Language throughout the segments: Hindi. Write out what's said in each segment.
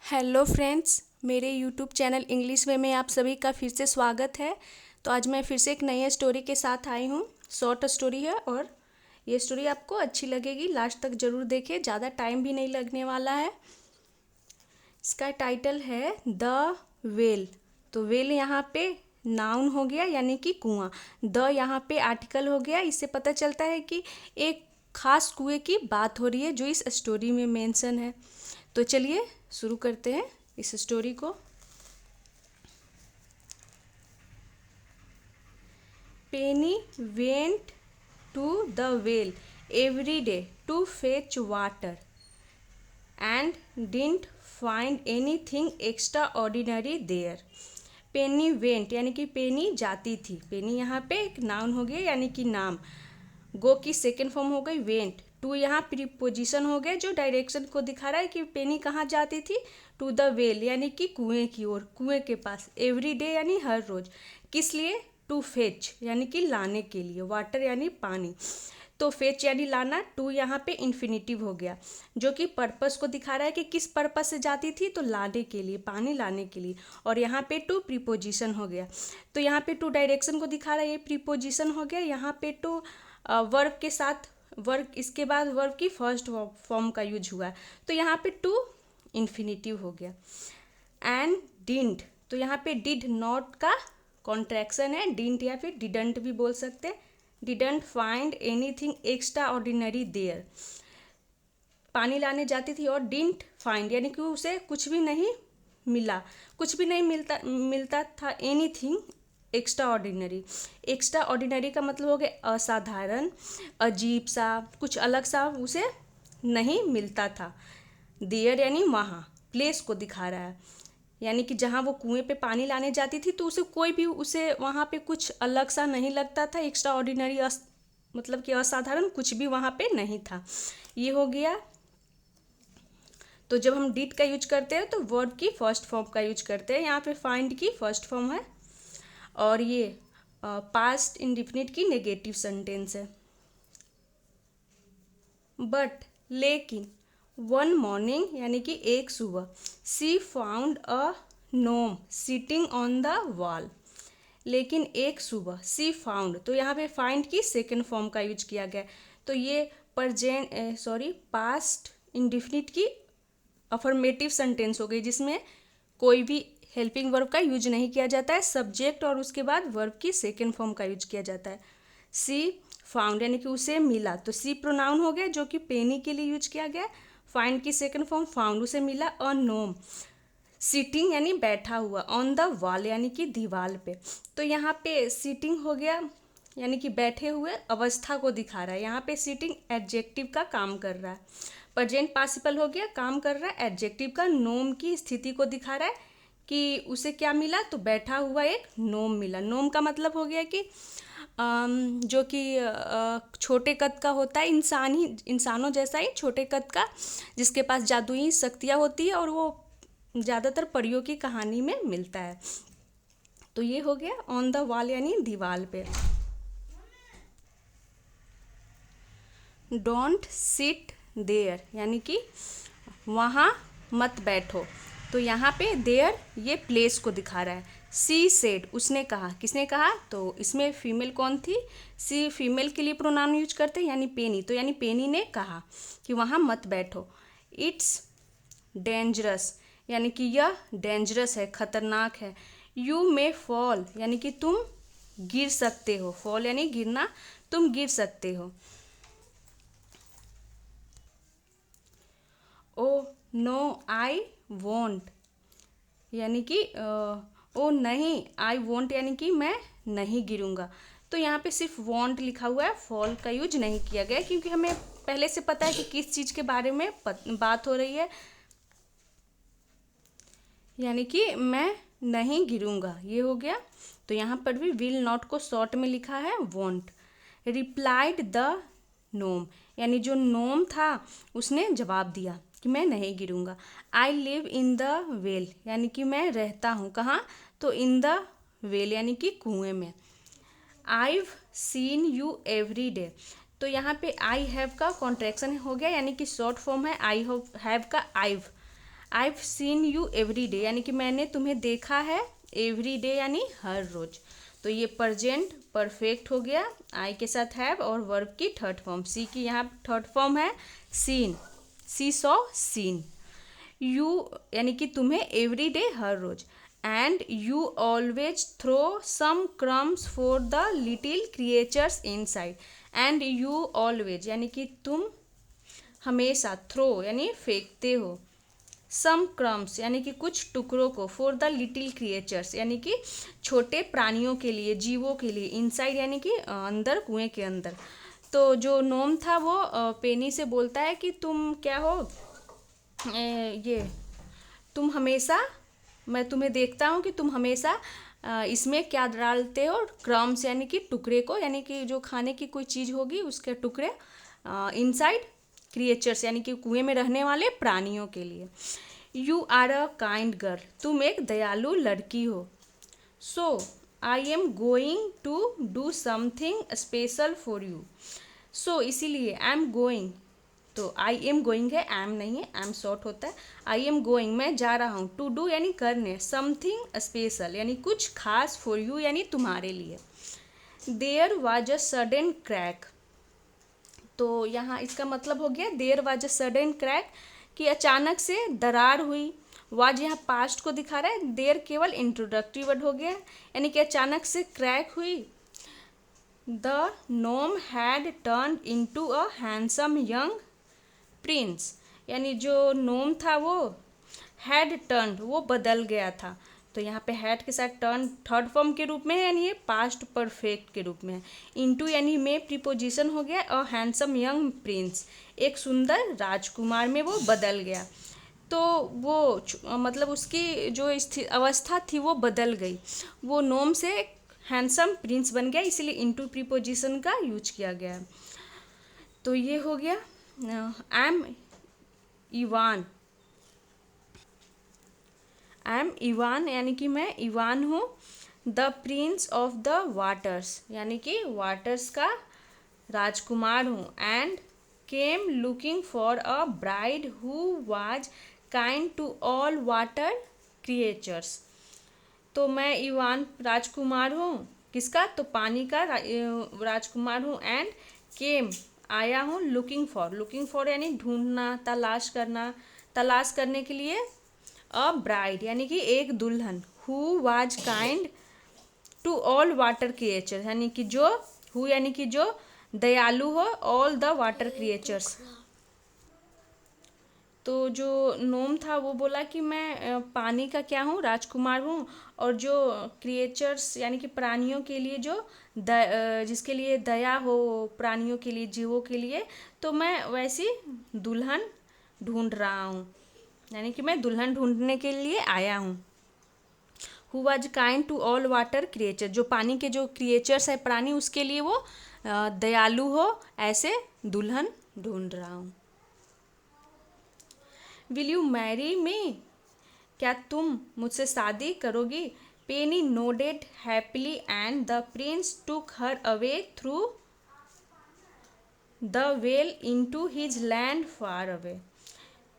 हेलो फ्रेंड्स, मेरे यूट्यूब चैनल इंग्लिश वे में आप सभी का फिर से स्वागत है। तो आज मैं फिर से एक नई स्टोरी के साथ आई हूँ। शॉर्ट स्टोरी है और ये स्टोरी आपको अच्छी लगेगी। लास्ट तक ज़रूर देखें, ज़्यादा टाइम भी नहीं लगने वाला है। इसका टाइटल है द वेल। तो वेल यहाँ पे नाउन हो गया यानी कि कुआं। द यहाँ पे आर्टिकल हो गया। इससे पता चलता है कि एक खास कुएं की बात हो रही है जो इस स्टोरी में मेंशन है। तो चलिए शुरू करते हैं इस स्टोरी को। Penny went to the well every day to fetch water and didn't find anything extraordinary there. Penny went यानी कि पेनी जाती थी। पेनी यहाँ पे एक नाउन हो गया यानी कि नाम। गो की सेकेंड फॉर्म हो गई वेंट। टू यहाँ प्रीपोजिशन हो गया जो डायरेक्शन को दिखा रहा है कि पेनी कहाँ जाती थी। टू द वेल यानी कि कुएं की ओर, कुएं के पास। एवरी डे यानी हर रोज। किस लिए? टू फेच यानी कि लाने के लिए। वाटर यानी पानी। तो फेच यानी लाना। टू यहाँ पे इन्फिनिटिव हो गया जो कि पर्पस को दिखा रहा है कि किस पर्पस से जाती थी। तो लाने के लिए, पानी लाने के लिए। और यहाँ पे टू प्रीपोजिशन हो गया। तो यहाँ पे टू डायरेक्शन को दिखा रहा है, ये प्रीपोजिशन हो गया। यहाँ पे टू वर्ब के साथ, वर्ब इसके बाद वर्ब की फर्स्ट फॉर्म का यूज हुआ है। तो यहाँ पे टू इन्फिनिटिव हो गया। एंड डिडंट, तो यहाँ पे डिड नॉट का कॉन्ट्रैक्शन है। डिडंट या फिर डिडंट भी बोल सकते हैं। Didn't find anything extraordinary there. पानी लाने जाती थी और डिडंट फाइंड यानी कि उसे कुछ भी नहीं मिला, कुछ भी नहीं मिलता था। Anything extra ordinary. Extra ordinary का मतलब हो गया असाधारण, अजीब सा, कुछ अलग सा उसे नहीं मिलता था। देयर यानी वहाँ, प्लेस को दिखा रहा है। यानी कि जहाँ वो कुएं पे पानी लाने जाती थी तो उसे कोई भी उसे वहाँ पे कुछ अलग सा नहीं लगता था। एक्स्ट्रा ऑर्डिनरी मतलब कि असाधारण कुछ भी वहाँ पे नहीं था। ये हो गया। तो जब हम डिड का यूज करते हैं तो वर्ब की फर्स्ट फॉर्म का यूज करते हैं। यहाँ पे फाइंड की फर्स्ट फॉर्म है और ये पास्ट इंडिफिनिट की नेगेटिव सेंटेंस है। बट लेकिन वन मॉर्निंग यानी कि एक सुबह, she found a gnome sitting on the wall. लेकिन एक सुबह, सी फाउंड, तो यहाँ पे फाइंड की सेकेंड फॉर्म का यूज किया गया। तो ये पास्ट इंडिफिनिट की अफर्मेटिव सेंटेंस हो गई जिसमें कोई भी हेल्पिंग वर्ब का यूज नहीं किया जाता है। सब्जेक्ट और उसके बाद वर्ब की सेकेंड फॉर्म का यूज किया जाता है। सी फाउंड यानी कि उसे मिला, तो सी प्रोनाउन हो गया जो कि पेनी के लिए यूज किया गया। फाइंड की सेकेंड फॉर्म फाउंड, उसे मिला। अ नोम, सीटिंग यानी बैठा हुआ। ऑन द वॉल यानी कि दीवार पे। तो यहाँ पे सीटिंग हो गया यानी कि बैठे हुए अवस्था को दिखा रहा है। यहाँ पे सीटिंग एडजेक्टिव का काम कर रहा है। प्रेजेंट पार्टिसिपल हो गया, काम कर रहा है एडजेक्टिव का। नोम की स्थिति को दिखा रहा है कि उसे क्या मिला, तो बैठा हुआ एक नोम मिला। नोम का मतलब हो गया कि जो कि छोटे कद का होता है, इंसानों जैसा ही छोटे कद का, जिसके पास जादुई शक्तियाँ होती है और वो ज़्यादातर परियों की कहानी में मिलता है। तो ये हो गया ऑन द वॉल यानी दीवार पे। डोंट सिट देयर यानी कि वहाँ मत बैठो। तो यहाँ पे देयर ये प्लेस को दिखा रहा है। सी सेड, उसने कहा। किसने कहा? तो इसमें फीमेल कौन थी? सी फीमेल के लिए प्रोनाउन यूज करते हैं यानी पेनी। तो यानी पेनी ने कहा कि वहाँ मत बैठो। इट्स डेंजरस यानी कि यह डेंजरस है, खतरनाक है। यू मे फॉल यानी कि तुम गिर सकते हो। फॉल यानी गिरना, तुम गिर सकते हो। ओ नो आई वॉन्ट यानी कि ओ नहीं, आई वॉन्ट यानी कि मैं नहीं गिरूंगा। तो यहाँ पे सिर्फ वॉन्ट लिखा हुआ है, फॉल का यूज नहीं किया गया क्योंकि हमें पहले से पता है कि किस चीज़ के बारे में बात हो रही है। यानी कि मैं नहीं गिरूंगा, ये हो गया। तो यहाँ पर भी विल नॉट को शॉर्ट में लिखा है वॉन्ट। रिप्लाइड द नोम यानी जो नोम था उसने जवाब दिया कि मैं नहीं गिरूंगा। I live in the well यानी कि मैं रहता हूँ कहाँ, तो इन द वेल यानी कि कुएं में। I've seen you every day, तो यहाँ पे आई हैव का कॉन्ट्रैक्शन हो गया यानी कि शॉर्ट फॉर्म है आई हैव का I've. I've seen you every day, यानी कि मैंने तुम्हें देखा है every day यानी हर रोज। तो ये प्रेजेंट परफेक्ट हो गया, आई के साथ हैव और वर्ब की थर्ड फॉर्म। सी की यहाँ थर्ड फॉर्म है seen, see saw seen. You यानी कि तुम्हें एवरी डे हर रोज। And you always throw some crumbs for the little creatures inside. And you always यानी कि तुम हमेशा, थ्रो यानी फेंकते हो, सम क्रम्स यानी कि कुछ टुकड़ों को, फॉर द लिटिल क्रिएचर्स यानी कि छोटे प्राणियों के लिए, जीवों के लिए, इनसाइड यानी कि अंदर, कुएं के अंदर। तो जो नोम था वो पेनी से बोलता है कि तुम क्या हो, ये तुम हमेशा, मैं तुम्हें देखता हूँ कि तुम हमेशा इसमें क्या डालते हो, क्रम्स यानी कि टुकड़े को, यानी कि जो खाने की कोई चीज़ होगी उसके टुकड़े, इनसाइड क्रिएचर्स यानी कि कुएं में रहने वाले प्राणियों के लिए। You are a kind girl, तुम एक दयालु लड़की हो। So I am going to do something special for you. So इसीलिए आई एम गोइंग, तो आई एम गोइंग है, एम नहीं है, एम शॉर्ट होता है। आई एम गोइंग मैं जा रहा हूँ, टू डू यानी करने, समथिंग स्पेशल यानी कुछ खास, फॉर यू यानी तुम्हारे लिए। There was a sudden crack, तो यहाँ इसका मतलब हो गया there was a sudden crack, कि अचानक से दरार हुई। वाज यहाँ पास्ट को दिखा रहा है, देयर केवल इंट्रोडक्टरी वर्ड हो गया, यानी कि अचानक से क्रैक हुई। The gnome had turned into a handsome young prince, यानी जो नोम था वो हैड टर्न, वो बदल गया था। तो यहाँ पे हैड के साथ टर्न थर्ड फॉर्म के रूप में है, यानी ये पास्ट परफेक्ट के रूप में है। इनटू यानी में प्रीपोजिशन हो गया, और हैंडसम यंग प्रिंस, एक सुंदर राजकुमार में वो बदल गया। तो वो मतलब उसकी जो अवस्था थी वो बदल गई, वो नोम से हैंडसम प्रिंस बन गया, इसलिए इनटू प्रीपोजिशन का यूज किया गया। तो ये हो गया I am Ivan, I am Ivan यानी कि मैं इवान हूँ। The prince of the waters यानी कि वाटर्स का राजकुमार हूँ। And came looking for a bride who was kind to all water creatures. तो मैं इवान राजकुमार हूँ, किसका, तो पानी का राजकुमार हूँ। एंड केम आया हूँ, लुकिंग फॉर यानी ढूंढना, तलाश करना, तलाश करने के लिए, अ ब्राइड यानी कि एक दुल्हन, who was kind to all water creature यानी कि जो, हु यानी कि जो दयालु हो, ऑल द वाटर क्रिएचर्स। तो जो नोम था वो बोला कि मैं पानी का क्या हूँ, राजकुमार हूँ, और जो क्रिएचर्स यानी कि प्राणियों के लिए जो जिसके लिए दया हो, प्राणियों के लिए, जीवों के लिए, तो मैं वैसी दुल्हन ढूंढ रहा हूँ, यानी कि मैं दुल्हन ढूंढने के लिए आया हूँ। Who was kind to all water creature, जो पानी के जो क्रिएचर्स है, प्राणी, उसके लिए वो दयालु हो, ऐसे दुल्हन ढूंढ रहा हूँ। विल यू मैरी मी, क्या तुम मुझसे शादी करोगी। Penny nodded happily and the prince took her away through the well into his land far away.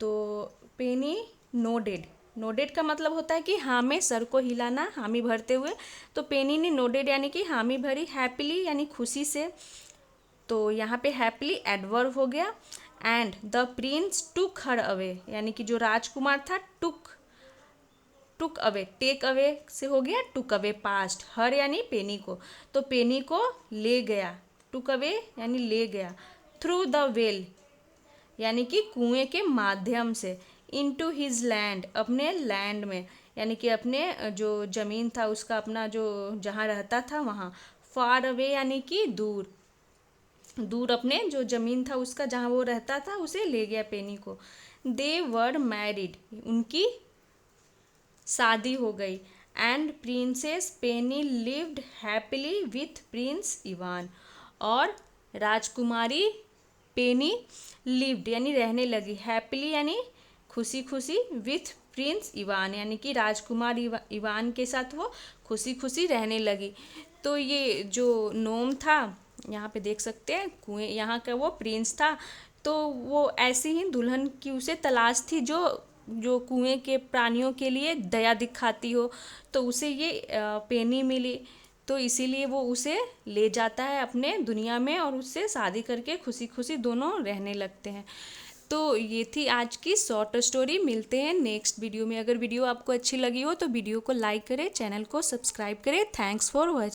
तो पेनी नोडेड, नोडेड का मतलब होता है कि हामी, सर को हिलाना, हामी भरते हुए। तो पेनी ने नोडेड यानी कि हामी भरी, हैप्पीली यानी खुशी से। तो यहाँ पे हैप्पीली एडवर्ब हो गया। And the prince took her away यानी कि जो राजकुमार था, टुक अवे, टेक अवे से हो गया टुक अवे पास्ट, हर यानी पेनी को, तो पेनी को ले गया, टुक अवे यानी ले गया, थ्रू द वेल यानी कि कुएं के माध्यम से, इनटू हिज लैंड अपने लैंड में, यानी कि अपने जो ज़मीन था उसका, अपना जो जहाँ रहता था वहाँ, फार अवे यानी कि दूर, दूर अपने जो ज़मीन था उसका, जहाँ वो रहता था, उसे ले गया पेनी को। दे वर मैरिड, उनकी शादी हो गई। And princess Penney lived happily with Prince Ivan, और राजकुमारी पेनी लिव्ड यानी रहने लगी, हैप्पीली यानी खुशी खुशी, विथ प्रिंस इवान यानी कि राजकुमार इवान के साथ वो खुशी खुशी रहने लगी। तो ये जो नोम था, यहाँ पे देख सकते हैं कुएं, यहाँ का वो प्रिंस था, तो वो ऐसी ही दुल्हन की उसे तलाश थी जो जो कुएं के प्राणियों के लिए दया दिखाती हो, तो उसे ये पेनी मिली, तो इसीलिए वो उसे ले जाता है अपने दुनिया में और उससे शादी करके खुशी खुशी दोनों रहने लगते हैं। तो ये थी आज की शॉर्ट स्टोरी। मिलते हैं नेक्स्ट वीडियो में। अगर वीडियो आपको अच्छी लगी हो तो वीडियो को लाइक करें, चैनल को सब्सक्राइब करें। Thanks for watching.